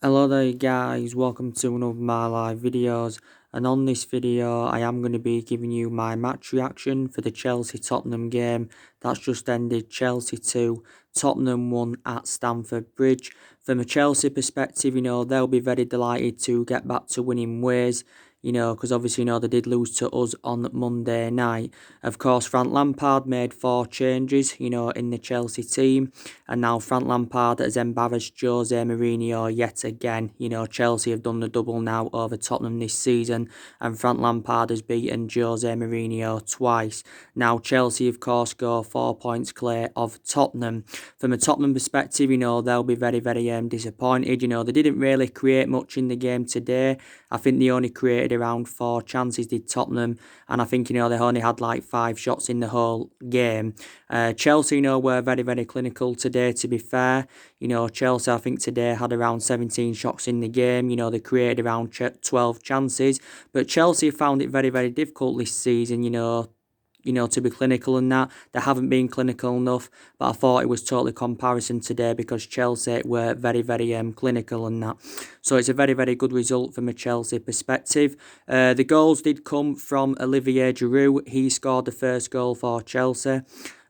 Hello there guys, welcome to one of my live videos, and on this video I am going to be giving you my match reaction for the Chelsea-Tottenham game that's just ended. Chelsea 2, Tottenham 1 at Stamford Bridge. From a Chelsea perspective, they'll be very delighted to get back to winning ways, because obviously, they did lose to us on Monday night. Of course, Frank Lampard made 4 changes, in the Chelsea team, and now Frank Lampard has embarrassed Jose Mourinho yet again. Chelsea have done the double now over Tottenham this season, and Frank Lampard has beaten Jose Mourinho twice. Now, Chelsea, of course, go 4 points clear of Tottenham. From a Tottenham perspective, they'll be very, very disappointed. They didn't really create much in the game today. I think they only created around 4 chances, did Tottenham, and I think, they only had like 5 shots in the whole game. Chelsea, were very, very clinical today, to be fair. Chelsea, I think today had around 17 shots in the game. They created around 12 chances, but Chelsea found it very, very difficult this season, to be clinical and that. They haven't been clinical enough, but I thought it was totally comparison today because Chelsea were very, very clinical and that. So it's a very, very good result from a Chelsea perspective. The goals did come from Olivier Giroud. He scored the first goal for Chelsea.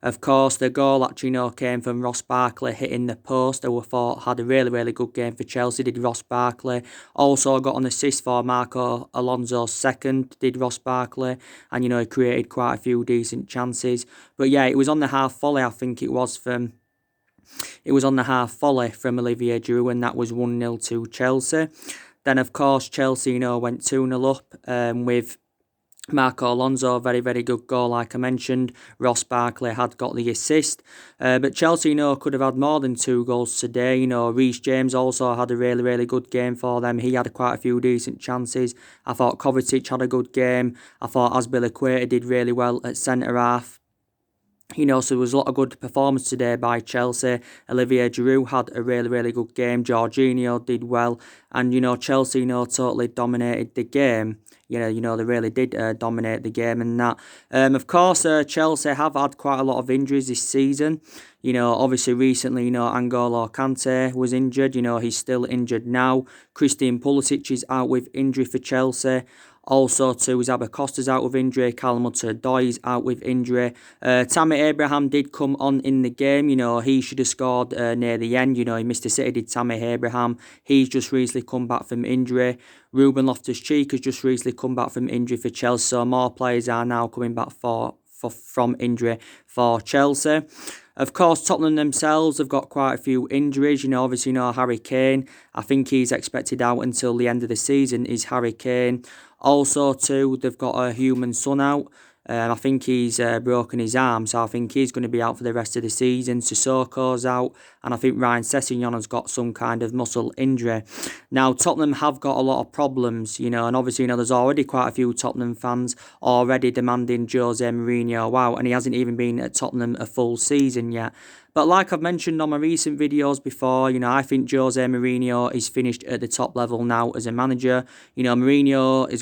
Of course, the goal actually came from Ross Barkley hitting the post. I thought had a really, really good game for Chelsea, did Ross Barkley. Also got an assist for Marco Alonso's second, did Ross Barkley. And, he created quite a few decent chances. But yeah, it was on the half volley, I think it was from... It was on the half volley from Olivier Giroud, and that was 1-0 to Chelsea. Then, of course, Chelsea, went 2-0 up with Marco Alonso, very, very good goal, like I mentioned. Ross Barkley had got the assist. But Chelsea, could have had more than 2 goals today. Reece James also had a really, really good game for them. He had quite a few decent chances. I thought Kovacic had a good game. I thought Azpilicueta did really well at centre-half. So there was a lot of good performance today by Chelsea. Olivier Giroud had a really, really good game. Jorginho did well. And, Chelsea, totally dominated the game. They really did dominate the game and that. Of course, Chelsea have had quite a lot of injuries this season. Obviously recently, N'Golo Kante was injured. He's still injured now. Christian Pulisic is out with injury for Chelsea. Also, too, Isabel Costa's out with injury. Callum Hudson-Odoi is out with injury. Tammy Abraham did come on in the game. He should have scored near the end. He missed a City, did Tammy Abraham. He's just recently come back from injury. Ruben Loftus-Cheek has just recently come back from injury for Chelsea. So more players are now coming back from injury for Chelsea. Of course, Tottenham themselves have got quite a few injuries. Obviously, Harry Kane. I think he's expected out until the end of the season, is Harry Kane. Also, too, they've got a human son out. I think he's broken his arm, so I think he's going to be out for the rest of the season. Sissoko's out, and I think Ryan Sessegnon has got some kind of muscle injury. Now, Tottenham have got a lot of problems, and obviously, there's already quite a few Tottenham fans already demanding Jose Mourinho out, and he hasn't even been at Tottenham a full season yet. But like I've mentioned on my recent videos before, I think Jose Mourinho is finished at the top level now as a manager. Mourinho he's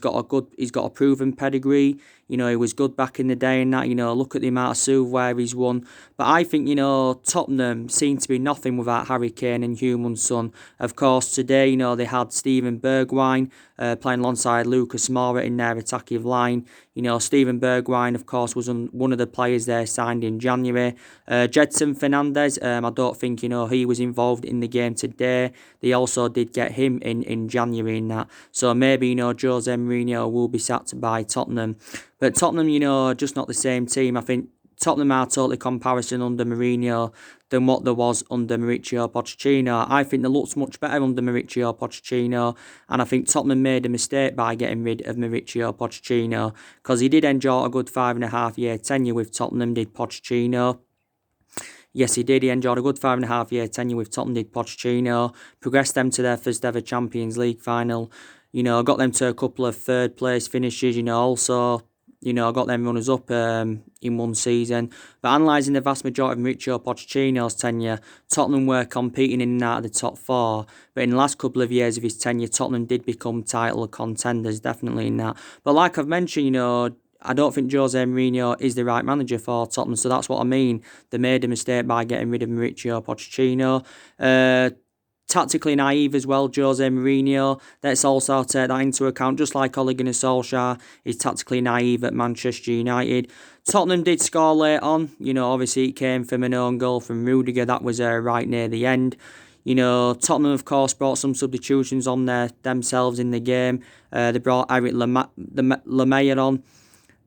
got a proven pedigree. He was good back in the day and that, look at the amount of silverware he's won. But I think, Tottenham seem to be nothing without Harry Kane and Heung-min Son. Of course, today, they had Steven Bergwijn playing alongside Lucas Moura in their attacking line. Steven Bergwijn, of course, was one of the players there signed in January. Gedson Fernandes, I don't think, he was involved in the game today. They also did get him in January in that. So maybe, Jose Mourinho will be sacked by Tottenham. But Tottenham, just not the same team. I think Tottenham are totally comparison under Mourinho than what there was under Mauricio Pochettino. I think they looked much better under Mauricio Pochettino, and I think Tottenham made a mistake by getting rid of Mauricio Pochettino, because he did enjoy a good 5.5-year tenure with Tottenham, did Pochettino. Yes, he did. He enjoyed a good 5.5-year tenure with Tottenham, did Pochettino. Progressed them to their first ever Champions League final. Got them to a couple of third place finishes, also... got them runners up in one season. But analysing the vast majority of Mauricio Pochettino's tenure, Tottenham were competing in and out of the top 4. But in the last couple of years of his tenure, Tottenham did become title contenders, definitely in that. But like I've mentioned, I don't think Jose Mourinho is the right manager for Tottenham. So that's what I mean. They made a mistake by getting rid of Mauricio Pochettino. tactically naive as well, Jose Mourinho. Let's also take that into account. Just like Ole Gunnar Solskjaer is tactically naive at Manchester United. Tottenham did score late on. Obviously it came from an own goal from Rudiger. That was right near the end. Tottenham, of course, brought some substitutions on themselves in the game. They brought Eric Lemay on.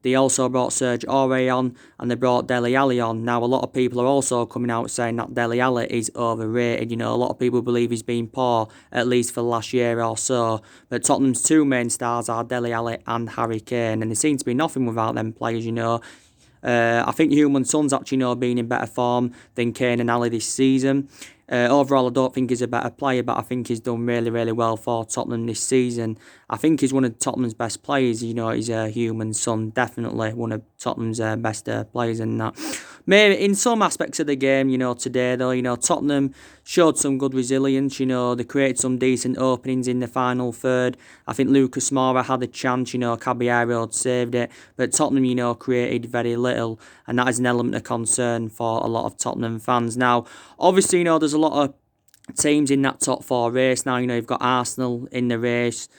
They also brought Serge Aurier on, and they brought Dele Alli on. Now, a lot of people are also coming out saying that Dele Alli is overrated. A lot of people believe he's been poor, at least for the last year or so. But Tottenham's two main stars are Dele Alli and Harry Kane, and they seem to be nothing without them players, I think Heung-min Son's actually been in better form than Kane and Ali this season. Overall, I don't think he's a better player, but I think he's done really, really well for Tottenham this season. I think he's one of Tottenham's best players. He's Heung-min Son, definitely one of Tottenham's best players in that. Maybe in some aspects of the game, today though, Tottenham showed some good resilience. They created some decent openings in the final third. I think Lucas Moura had a chance. Caballero had saved it, but Tottenham, created very little, and that is an element of concern for a lot of Tottenham fans. Now, obviously, there's a lot of teams in that top four race now. You've got Arsenal in the race.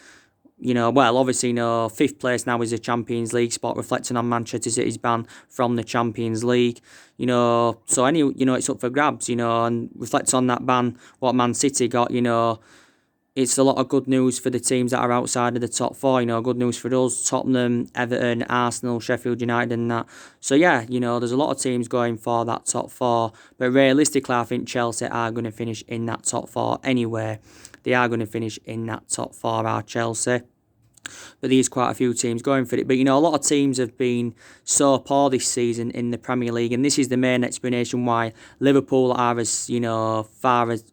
Obviously, fifth place now is a Champions League spot, reflecting on Manchester City's ban from the Champions League. It's up for grabs, and reflects on that ban, what Man City got, it's a lot of good news for the teams that are outside of the top four, good news for us, Tottenham, Everton, Arsenal, Sheffield United and that. So yeah, there's a lot of teams going for that top four, but realistically I think Chelsea are going to finish in that top four anyway. They are going to finish in that top four, are Chelsea. But there's quite a few teams going for it. But, a lot of teams have been so poor this season in the Premier League. And this is the main explanation why Liverpool are as, far as...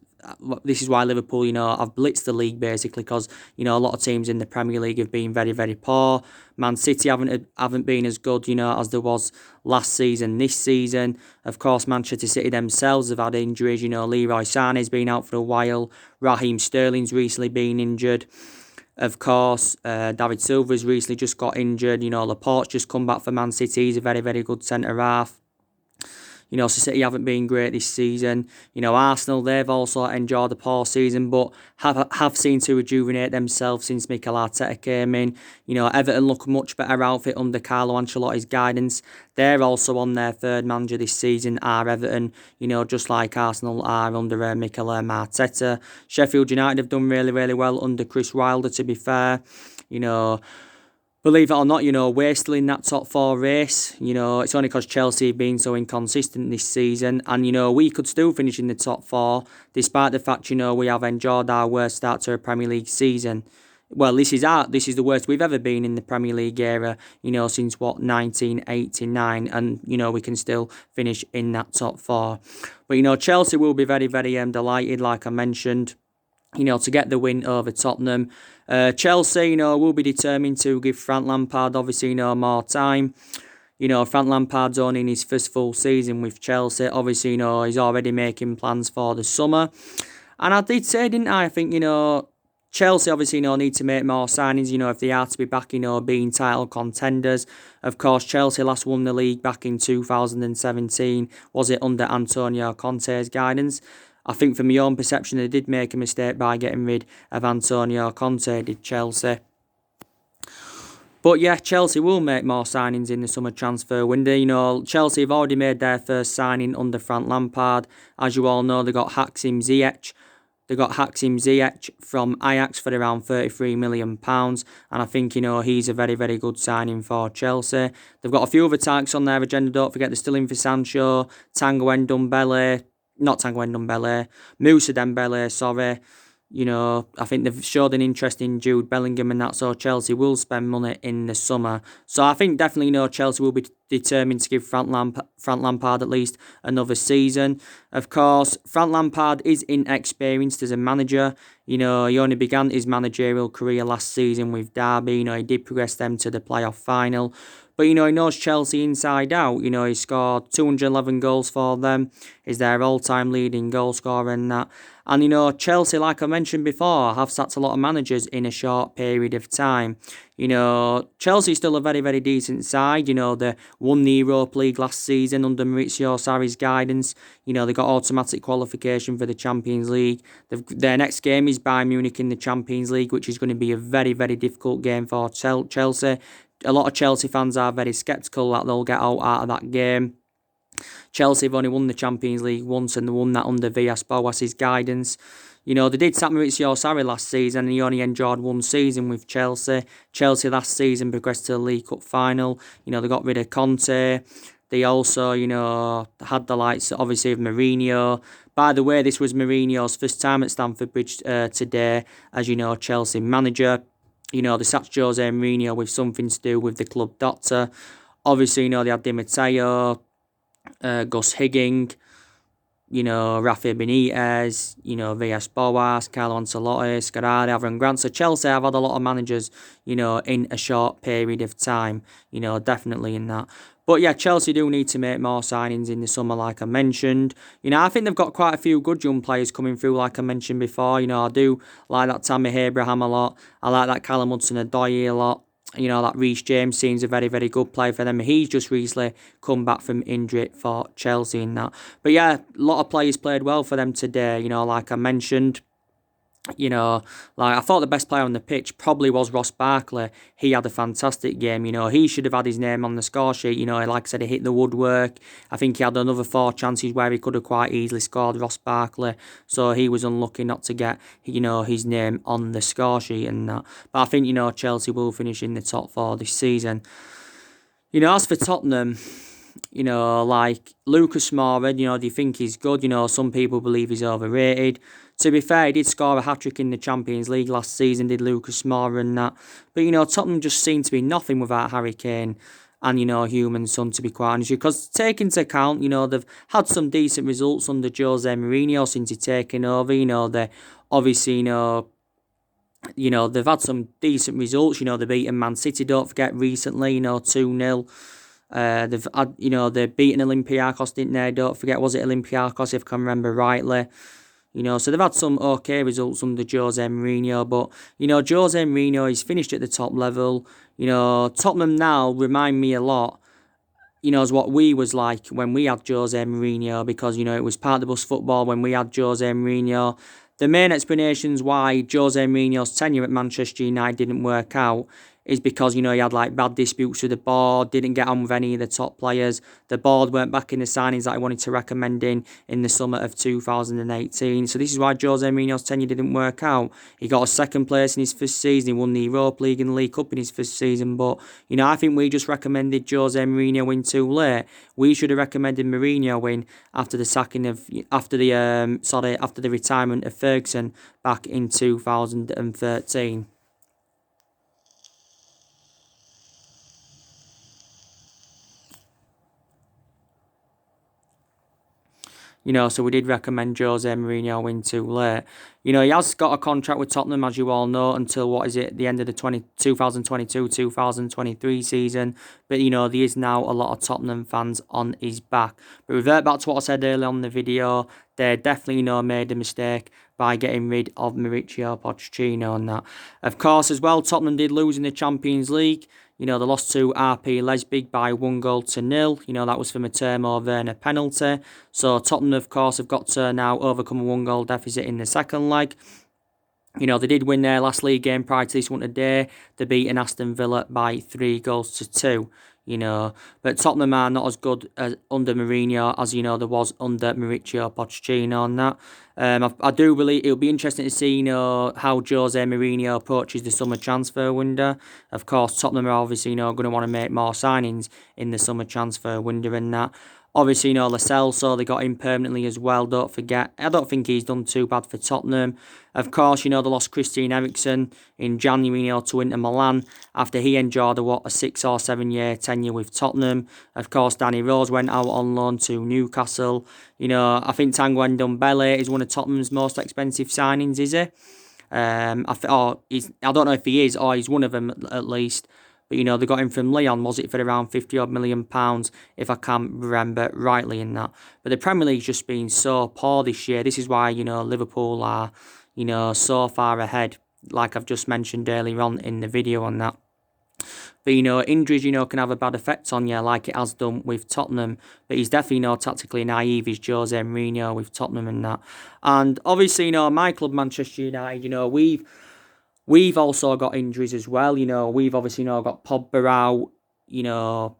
This is why Liverpool, have blitzed the league basically because, a lot of teams in the Premier League have been very, very poor. Man City haven't been as good, as there was last season, this season. Of course, Manchester City themselves have had injuries. Leroy Sané's been out for a while. Raheem Sterling's recently been injured. Of course, David Silva's recently just got injured. Laporte's just come back for Man City. He's a very, very good centre-half. So City haven't been great this season. Arsenal, they've also enjoyed a poor season, but have seemed to rejuvenate themselves since Mikel Arteta came in. Everton look a much better outfit under Carlo Ancelotti's guidance. They're also on their third manager this season, are Everton, just like Arsenal are under Mikel Arteta. Sheffield United have done really, really well under Chris Wilder, to be fair. Believe it or not, we're still in that top four race. It's only because Chelsea have been so inconsistent this season. And, we could still finish in the top four, despite the fact, we have enjoyed our worst start to a Premier League season. Well, this is the worst we've ever been in the Premier League era, since, 1989. And, we can still finish in that top four. But, Chelsea will be very, very delighted, like I mentioned, to get the win over Tottenham. Chelsea, will be determined to give Frank Lampard, obviously, more time. Frank Lampard's only in his first full season with Chelsea. Obviously, he's already making plans for the summer. And I did say, didn't I? I think, Chelsea obviously, need to make more signings, if they are to be back, being title contenders. Of course, Chelsea last won the league back in 2017. Was it under Antonio Conte's guidance? I think from my own perception, they did make a mistake by getting rid of Antonio Conte, did Chelsea. But yeah, Chelsea will make more signings in the summer transfer window. Chelsea have already made their first signing under Frank Lampard. As you all know, they got Hakim Ziyech. From Ajax for around £33 million. And I think, he's a very, very good signing for Chelsea. They've got a few other targets on their agenda. Don't forget, they're still in for Sancho, Moussa Dembele, sorry. I think they've showed an interest in Jude Bellingham and that, so Chelsea will spend money in the summer. So I think definitely, Chelsea will be determined to give Frank Lampard at least another season. Of course, Frank Lampard is inexperienced as a manager. He only began his managerial career last season with Derby. He did progress them to the playoff final. But, he knows Chelsea inside out. He scored 211 goals for them. He's their all-time leading goal scorer and that. And, Chelsea, like I mentioned before, have sacked a lot of managers in a short period of time. Chelsea's still a very, very decent side. They won the Europa League last season under Maurizio Sarri's guidance. They got automatic qualification for the Champions League. Their next game is Bayern Munich in the Champions League, which is going to be a very, very difficult game for Chelsea. A lot of Chelsea fans are very sceptical that they'll get out of that game. Chelsea have only won the Champions League once, and they won that under Villas-Boas's guidance. They did sack Maurizio Sarri last season, and he only enjoyed one season with Chelsea. Chelsea last season progressed to the League Cup final. They got rid of Conte. They also, had the likes, obviously, of Mourinho. By the way, this was Mourinho's first time at Stamford Bridge today as, Chelsea manager. They sacked Jose Mourinho with something to do with the club doctor. Obviously, they had Di Matteo, Gus Higgins, Rafa Benitez, Villas-Boas, Carlo Ancelotti, Scarari, Avram Grant. So Chelsea have had a lot of managers, in a short period of time, definitely in that. But yeah, Chelsea do need to make more signings in the summer, like I mentioned. I think they've got quite a few good young players coming through, like I mentioned before. I do like that Tammy Abraham a lot. I like that Callum Hudson-Odoi a lot. That Reece James seems a very, very good player for them. He's just recently come back from injury for Chelsea and that. But yeah, a lot of players played well for them today, like I mentioned. I thought the best player on the pitch probably was Ross Barkley. He had a fantastic game. He should have had his name on the score sheet. Like I said, he hit the woodwork. I think he had another 4 chances where he could have quite easily scored, Ross Barkley. So he was unlucky not to get, his name on the score sheet and that. But I think, Chelsea will finish in the top 4 this season. As for Tottenham, like Lucas Moura, do you think he's good? Some people believe he's overrated. To be fair, he did score a hat-trick in the Champions League last season, did Lucas Moura and that. But, Tottenham just seem to be nothing without Harry Kane and, Heung-min Son, to be quite honest. Because taking into account, they've had some decent results under Jose Mourinho since he's taken over. They obviously, they've had some decent results. They've beaten Man City, don't forget, recently, 2-0. They've had, they've beaten Olympiacos, didn't they? Don't forget, was it Olympiacos, if I can remember rightly? So they've had some okay results under Jose Mourinho, but, Jose Mourinho is finished at the top level. Tottenham now remind me a lot, as what we was like when we had Jose Mourinho, because, it was part of the bus football when we had Jose Mourinho. The main explanations why Jose Mourinho's tenure at Manchester United didn't work out is because, he had like bad disputes with the board, didn't get on with any of the top players. The board weren't backing the signings that he wanted to recommend in the summer of 2018. So this is why Jose Mourinho's tenure didn't work out. He got a second place in his first season. He won the Europa League and the League Cup in his first season. But, I think we just recommended Jose Mourinho win too late. We should have recommended Mourinho win after the retirement of Ferguson back in 2013. So we did recommend Jose Mourinho win too late. He has got a contract with Tottenham, as you all know, until, the end of the 2022-2023 season. But, there is now a lot of Tottenham fans on his back. But revert back to what I said earlier on the video, they definitely, made a mistake by getting rid of Mauricio Pochettino and that. Of course, as well, Tottenham did lose in the Champions League. They lost to RB Leipzig by 1-0. That was from a Timo Werner penalty. So Tottenham, of course, have got to now overcome a 1-goal deficit in the second leg. They did win their last league game prior to this one today. They beat Aston Villa by 3-2. But Tottenham are not as good as under Mourinho as, there was under Mauricio Pochettino and that. I do believe it'll be interesting to see, how Jose Mourinho approaches the summer transfer window. Of course, Tottenham are obviously, going to want to make more signings in the summer transfer window and that. Obviously, Lascelles, so they got him permanently as well, don't forget. I don't think he's done too bad for Tottenham. Of course, they lost Christian Eriksen in January, to Inter Milan after he enjoyed a 6 or 7 year tenure with Tottenham. Of course, Danny Rose went out on loan to Newcastle. I think Tanguy Ndombele is one of Tottenham's most expensive signings, is he? I don't know if he is, or he's one of them at least. But, they got him from Lyon, was it, for around £50 million, if I can remember rightly in that. But the Premier League's just been so poor this year. This is why, Liverpool are, so far ahead, like I've just mentioned earlier on in the video on that. But, injuries, can have a bad effect on you, like it has done with Tottenham. But he's definitely, tactically naive, is Jose Mourinho with Tottenham and that. And obviously, my club, Manchester United, we've also got injuries as well. We've obviously, got Pogba out.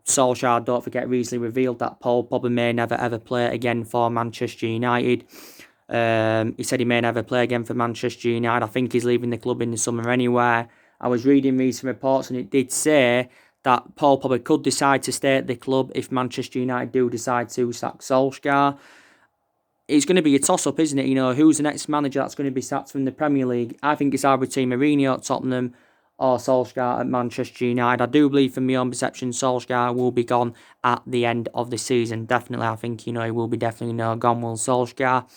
Solskjaer, don't forget, recently revealed that Paul Pogba may never ever play again for Manchester United. He said he may never play again for Manchester United. I think he's leaving the club in the summer anyway. I was reading recent reports and it did say that Paul Pogba could decide to stay at the club if Manchester United do decide to sack Solskjaer. It's going to be a toss-up, isn't it? Who's the next manager that's going to be sacked from the Premier League? I think it's either between Mourinho at Tottenham or Solskjaer at Manchester United. I do believe, from my own perception, Solskjaer will be gone at the end of the season. Definitely, I think, he will be definitely gone, will Solskjaer.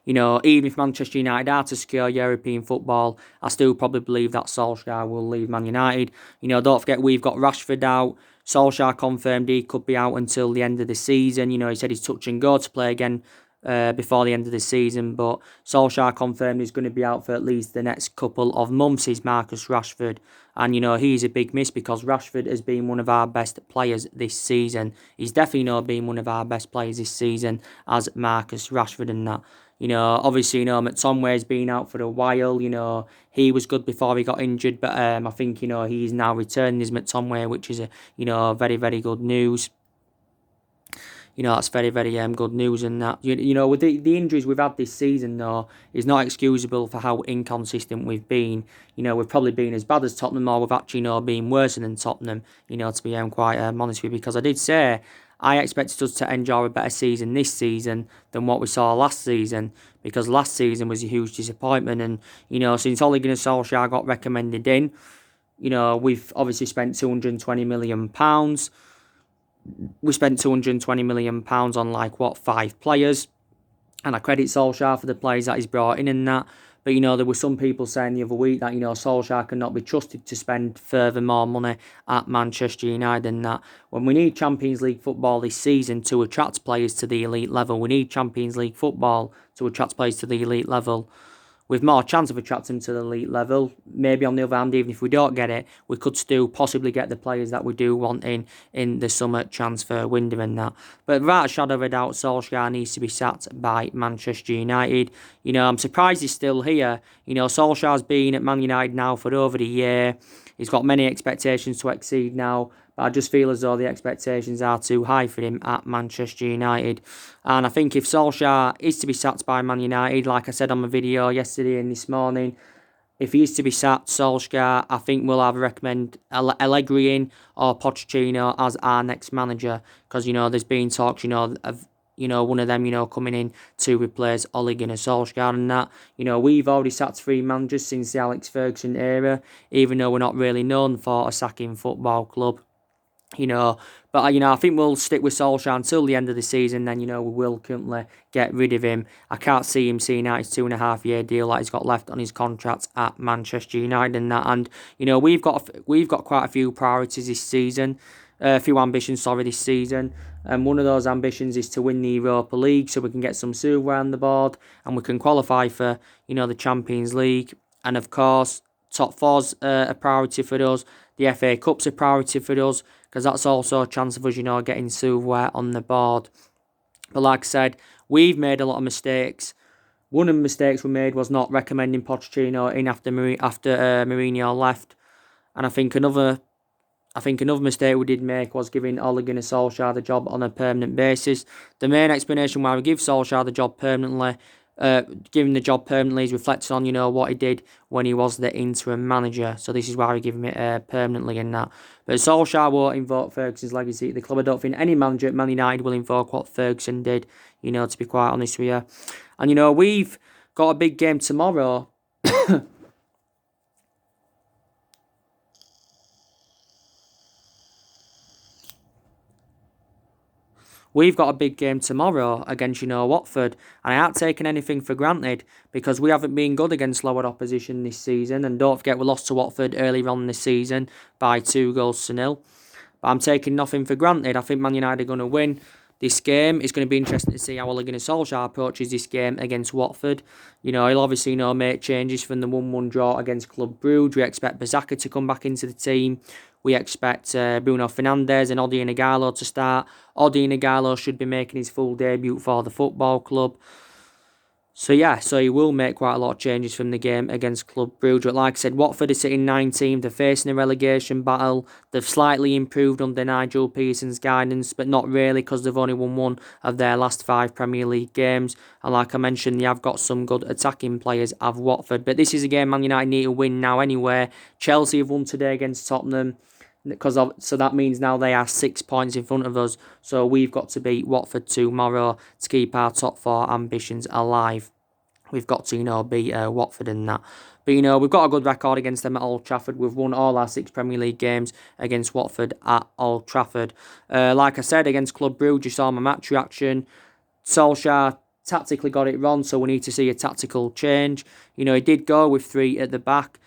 Even if Manchester United are to secure European football, I still probably believe that Solskjaer will leave Man United. Don't forget, we've got Rashford out. Solskjaer confirmed he could be out until the end of the season. He said he's touch and go to play again before the end of the season, but Solskjaer confirmed he's going to be out for at least the next couple of months, is Marcus Rashford. And, he's a big miss because Rashford has been one of our best players this season. He's definitely been one of our best players this season as Marcus Rashford and that. Obviously, McTominay's been out for a while. He was good before he got injured, but I think, he's now returning as McTominay, which is, very, very good news. That's very, very good news and that. With the injuries we've had this season, though, is not excusable for how inconsistent we've been. We've probably been as bad as Tottenham, or we've actually, been worse than Tottenham, to be quite honest with you, because I did say I expected us to enjoy a better season this season than what we saw last season, because last season was a huge disappointment. And, since Ole Gunnar Solskjaer got recommended in, we've obviously spent £220 million. We spent £220 million on 5 players. And I credit Solskjaer for the players that he's brought in and that. But, there were some people saying the other week that, Solskjaer cannot be trusted to spend further more money at Manchester United and that. When we need Champions League football this season to attract players to the elite level, we need Champions League football to attract players to the elite level, with more chance of attracting to the elite level. Maybe on the other hand, even if we don't get it, we could still possibly get the players that we do want in the summer transfer window and that. But without a shadow of a doubt, Solskjaer needs to be sacked by Manchester United. I'm surprised he's still here. Solskjaer's been at Man United now for over a year. He's got many expectations to exceed now, but I just feel as though the expectations are too high for him at Manchester United. And I think if Solskjaer is to be sacked by Man United, like I said on my video yesterday and this morning, if he is to be sacked, Solskjaer, I think we'll either recommend Allegri in or Pochettino as our next manager. Because, there's been talks, of one of them, coming in to replace Ole Gunnar Solskjaer and that. We've already sacked 3 managers since the Alex Ferguson era, even though we're not really known for a sacking football club. But I think we'll stick with Solskjaer until the end of the season. Then we will currently get rid of him. I can't see him seeing out his 2.5-year deal that he's got left on his contract at Manchester United and that. And we've got quite a few priorities this season, a few ambitions this season. And one of those ambitions is to win the Europa League, so we can get some silverware on the board and we can qualify for the Champions League. And of course, top 4's a priority for us. The FA Cup's a priority for us, because that's also a chance of us, getting silverware on the board. But like I said, we've made a lot of mistakes. One of the mistakes we made was not recommending Pochettino in after Mourinho left. And I think another mistake we did make was giving Ole Gunnar Solskjaer the job on a permanent basis. The main explanation why we give Solskjaer the job permanently, giving the job permanently, is reflecting on, what he did when he was the interim manager. So this is why we give him it permanently in that. But Solskjaer won't invoke Ferguson's legacy at the club. I don't think any manager at Man United will invoke what Ferguson did, to be quite honest with you. And, we've got a big game tomorrow. we've got a big game tomorrow against, Watford. And I ain't taking anything for granted because we haven't been good against lower opposition this season. And don't forget, we lost to Watford earlier on this season by 2-0. But I'm taking nothing for granted. I think Man United are going to win this game. It's going to be interesting to see how Ole Gunnar Solskjaer approaches this game against Watford. He'll obviously, make changes from the 1-1 draw against Club Brugge. We expect Bazaka to come back into the team. We expect Bruno Fernandes and Odion Ighalo to start. Odion Ighalo should be making his full debut for the football club. So he will make quite a lot of changes from the game against Club Brugge. But like I said, Watford are sitting 19th. They're facing a relegation battle. They've slightly improved under Nigel Pearson's guidance, but not really because they've only won one of their last 5 Premier League games. And like I mentioned, they have got some good attacking players of Watford. But this is a game Man United need to win now anyway. Chelsea have won today against Tottenham. So that means now they are 6 points in front of us. So we've got to beat Watford tomorrow to keep our top 4 ambitions alive. We've got to, beat Watford in that. But, we've got a good record against them at Old Trafford. We've won all our 6 Premier League games against Watford at Old Trafford. Like I said, against Club Brugge, you saw my match reaction. Solskjaer tactically got it wrong, so we need to see a tactical change. He did go with 3 at the back.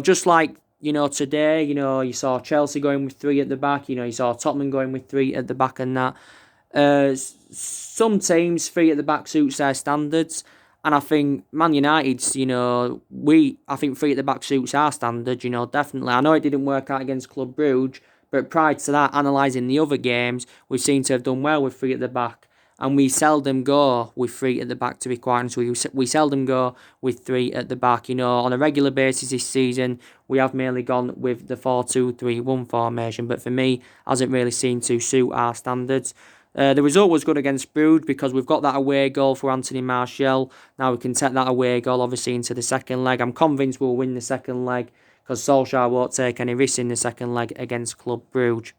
Just like today, you saw Chelsea going with 3 at the back. You saw Tottenham going with 3 at the back and that. Some teams, 3 at the back suits their standards. And I think Man United's, I think 3 at the back suits our standard, definitely. I know it didn't work out against Club Brugge, but prior to that, analysing the other games, we seem to have done well with 3 at the back. And we seldom go with 3 at the back, to be quite honest with you. We seldom go with 3 at the back. On a regular basis this season, we have mainly gone with the 4-2-3-1 formation. But for me, hasn't really seemed to suit our standards. The result was good against Brugge because we've got that away goal for Anthony Martial. Now we can take that away goal, obviously, into the second leg. I'm convinced we'll win the second leg because Solskjaer won't take any risks in the second leg against Club Brugge.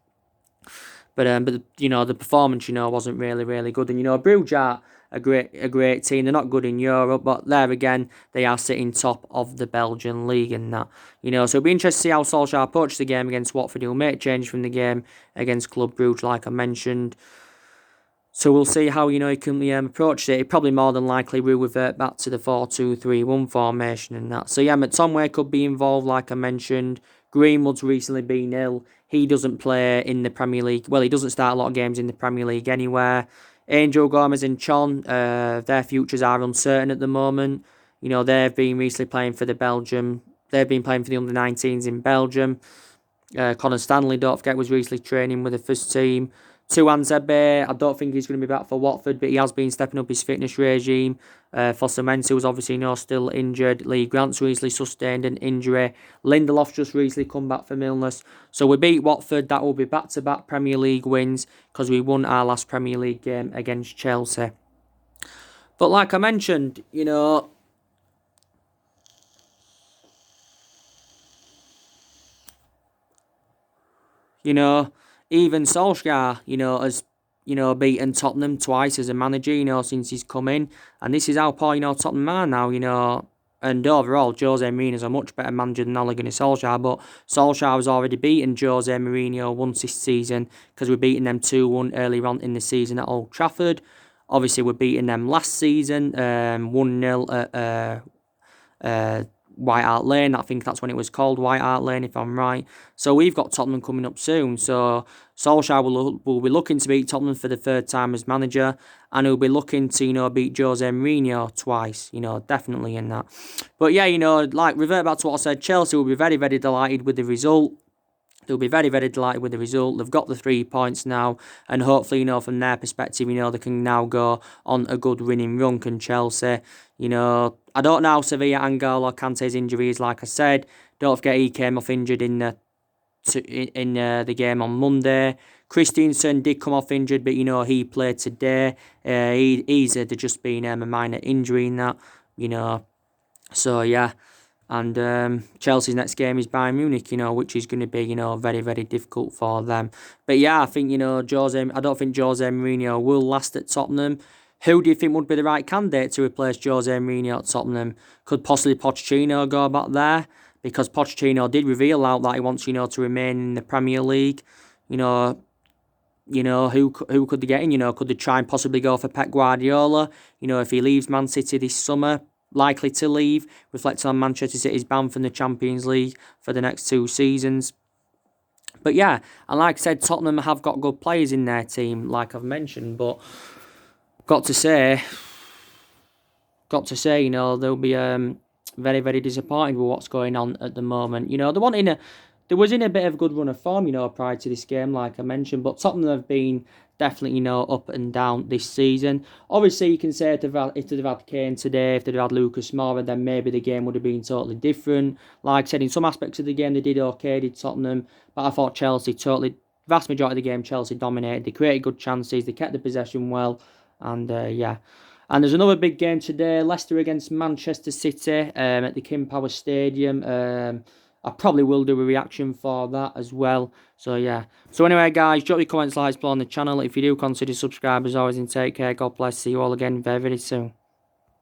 But the performance, wasn't really good. And, Brugge are a great team. They're not good in Europe, but there again, they are sitting top of the Belgian league and that. So it'll be interesting to see how Solskjaer approaches the game against Watford. He'll make change from the game against Club Brugge, like I mentioned. So we'll see how, he can approach it. He probably more than likely will revert back to the 4-2-3-1 formation and that. So McTominay could be involved, like I mentioned. Greenwood's recently been ill. He doesn't play in the Premier League. Well, he doesn't start a lot of games in the Premier League anywhere. Angel Gomez and Chon, their futures are uncertain at the moment. They've been recently playing for the Belgium. They've been playing for the under-19s in Belgium. Conor Stanley, don't forget, was recently training with the first team. Tuanzebe, I don't think he's going to be back for Watford, but he has been stepping up his fitness regime. Fosu-Mensah was obviously still injured. Lee Grant's recently sustained an injury. Lindelof's just recently come back from illness. So we beat Watford. That will be back-to-back Premier League wins because we won our last Premier League game against Chelsea. But like I mentioned, even Solskjaer, has, beaten Tottenham twice as a manager, since he's come in. And this is how poor, Tottenham are now, And overall, Jose Mourinho is a much better manager than Ole Gunnar Solskjaer. But Solskjaer has already beaten Jose Mourinho once this season because we're beating them 2-1 earlier on in the season at Old Trafford. Obviously, we're beating them last season, 1-0 at White Hart Lane. I think that's when it was called, White Hart Lane, if I'm right. So we've got Tottenham coming up soon. So Solskjaer will be looking to beat Tottenham for the 3rd time as manager, and he'll be looking to, beat Jose Mourinho twice, definitely in that. But revert back to what I said, Chelsea will be very, very delighted with the result. They'll be very, very delighted with the result. They've got the 3 points now, and hopefully, from their perspective, they can now go on a good winning run, can Chelsea. I don't know how severe N'Golo Kante's injury is, like I said. Don't forget he came off injured in the game on Monday. Christensen did come off injured, but, he played today. He's just been a minor injury in that, So, yeah. And Chelsea's next game is Bayern Munich, which is going to be, very, very difficult for them. But I think, I don't think Jose Mourinho will last at Tottenham. Who do you think would be the right candidate to replace Jose Mourinho at Tottenham? Could possibly Pochettino go back there? Because Pochettino did reveal out that he wants, to remain in the Premier League. You know, who could they get in? You know, could they try and possibly go for Pep Guardiola? You know, if he leaves Man City this summer, likely to leave, reflecting on Manchester City's ban from the Champions League for the next 2 seasons. But yeah, and like I said, Tottenham have got good players in their team, like I've mentioned. But got to say, you know, they'll be very, very disappointed with what's going on at the moment. You know, they was in a bit of a good run of form, you know, prior to this game, like I mentioned. But Tottenham have been definitely, you know, up and down this season. Obviously, you can say if they'd have had Kane today, if they'd have had Lucas Moura, then maybe the game would have been totally different. Like I said, in some aspects of the game, they did okay, did Tottenham. But I thought Chelsea vast majority of the game, Chelsea dominated. They created good chances, they kept the possession well. And yeah. And there's another big game today, Leicester against Manchester City at the King Power Stadium. I probably will do a reaction for that as well. So yeah. So anyway, guys, drop your comments, likes below on the channel. If you do, consider subscribing as always, and take care. God bless. See you all again very, very soon.